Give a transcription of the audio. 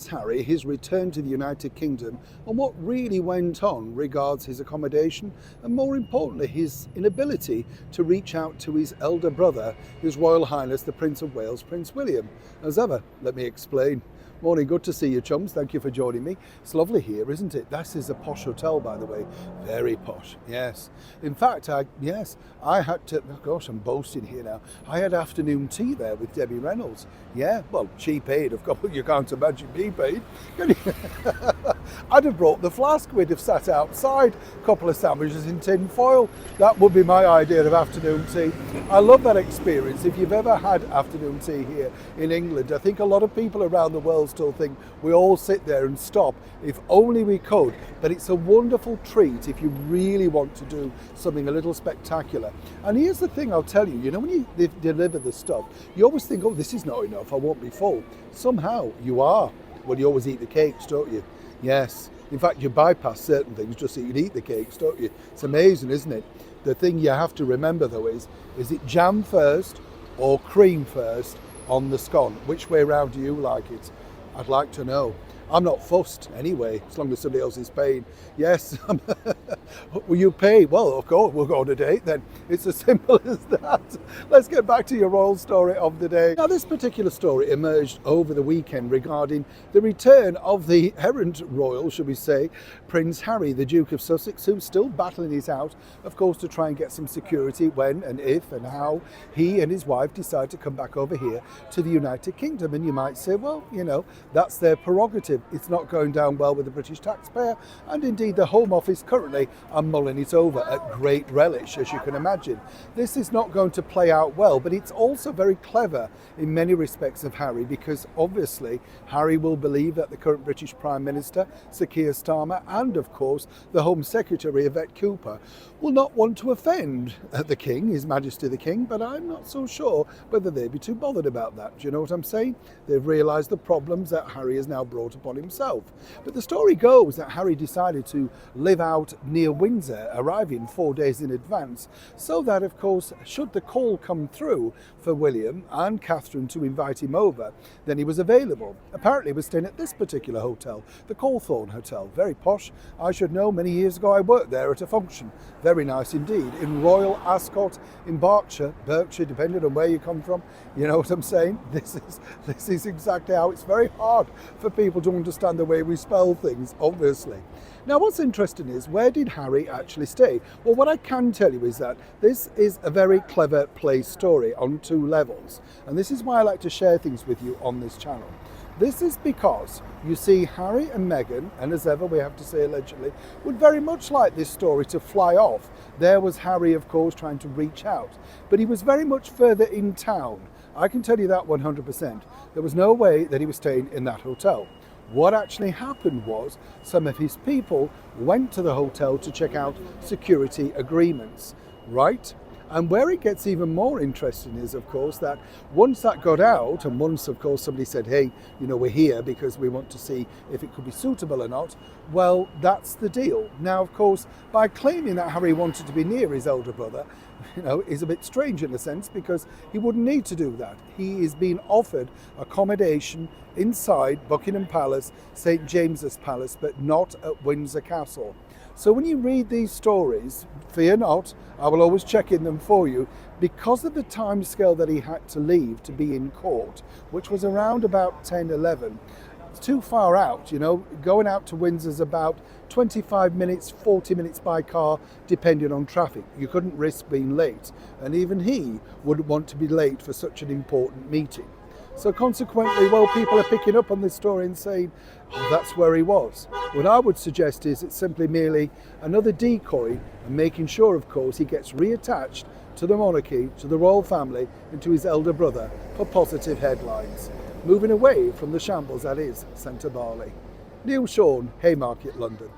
Prince Harry, his return to the United Kingdom, and what really went on regards his accommodation, and more importantly, his inability to reach out to his elder brother, His Royal Highness the Prince of Wales, Prince William. As ever, let me explain. Morning, good to see you, chums. Thank you for joining me. It's lovely here, isn't it? This is a posh hotel, by the way. Very posh, yes. In fact, I had to, oh gosh, I'm boasting here now. I had afternoon tea there with Debbie Reynolds. Yeah, well, she paid, of course. You can't imagine me paid. I'd have brought the flask. We'd have sat outside, a couple of sandwiches in tin foil. That would be my idea of afternoon tea. I love that experience. If you've ever had afternoon tea here in England, I think a lot of people around the world still think we all sit there and stop. If only we could. But it's a wonderful treat if you really want to do something a little spectacular. And here's the thing I'll tell you, when you deliver the stuff, you always think, oh, this is not enough, I won't be full. Somehow you are. Well, you always eat the cakes, don't you? Yes. In fact, you bypass certain things just so you can eat the cakes, don't you? It's amazing, isn't it? The thing you have to remember, though, is it jam first or cream first on the scone? Which way round do you like it? I'd like to know. I'm not fussed anyway, as long as somebody else is paying. Yes, will you pay? Well, of course, we'll go on a date then. It's as simple as that. Let's get back to your royal story of the day. Now, this particular story emerged over the weekend regarding the return of the errant royal, should we say, Prince Harry, the Duke of Sussex, who's still battling it out, of course, to try and get some security when and if and how he and his wife decide to come back over here to the United Kingdom. And you might say, well, that's their prerogative. It's not going down well with the British taxpayer, and indeed the Home Office currently are mulling it over at great relish, as you can imagine. This is not going to play out well, but it's also very clever in many respects of Harry, because obviously Harry will believe that the current British Prime Minister, Sir Keir Starmer, and of course the Home Secretary, Yvette Cooper, will not want to offend the King, His Majesty the King, but I'm not so sure whether they'd be too bothered about that. Do you know what I'm saying? They've realised the problems that Harry has now brought upon himself. But the story goes that Harry decided to live out near Windsor, arriving 4 days in advance, so that, of course, should the call come through for William and Catherine to invite him over, then he was available. Apparently he was staying at this particular hotel, the Cawthorne Hotel, very posh. I should know, many years ago I worked there at a function. Very nice indeed, in Royal Ascot in Berkshire, depending on where you come from. You know what I'm saying? This is exactly how it's very hard for people to understand the way we spell things, obviously. Now, what's interesting is, where did Harry actually stay? Well, what I can tell you is that this is a very clever play story on two levels. And this is why I like to share things with you on this channel. This is because you see Harry and Meghan, and as ever we have to say allegedly, would very much like this story to fly off. There was Harry, of course, trying to reach out, but he was very much further in town. I can tell you that 100%. There was no way that he was staying in that hotel. What actually happened was some of his people went to the hotel to check out security agreements, right? And where it gets even more interesting is, of course, that once that got out, and once, of course, somebody said, hey, we're here because we want to see if it could be suitable or not, well, that's the deal. Now, of course, by claiming that Harry wanted to be near his elder brother, is a bit strange in a sense, because he wouldn't need to do that. He is being offered accommodation inside Buckingham Palace, St. James's Palace, but not at Windsor Castle. So when you read these stories, fear not, I will always check in them for you, because of the time scale that he had to leave to be in court, which was around about 10, 11, it's too far out, going out to Windsor is about 25 minutes, 40 minutes by car, depending on traffic. You couldn't risk being late, and even he wouldn't want to be late for such an important meeting. So consequently, well, people are picking up on this story and saying, oh, that's where he was. What I would suggest is it's simply merely another decoy, and making sure, of course, he gets reattached to the monarchy, to the royal family, and to his elder brother for positive headlines. Moving away from the shambles that is Centre Barley. Neil Sean, Haymarket, London.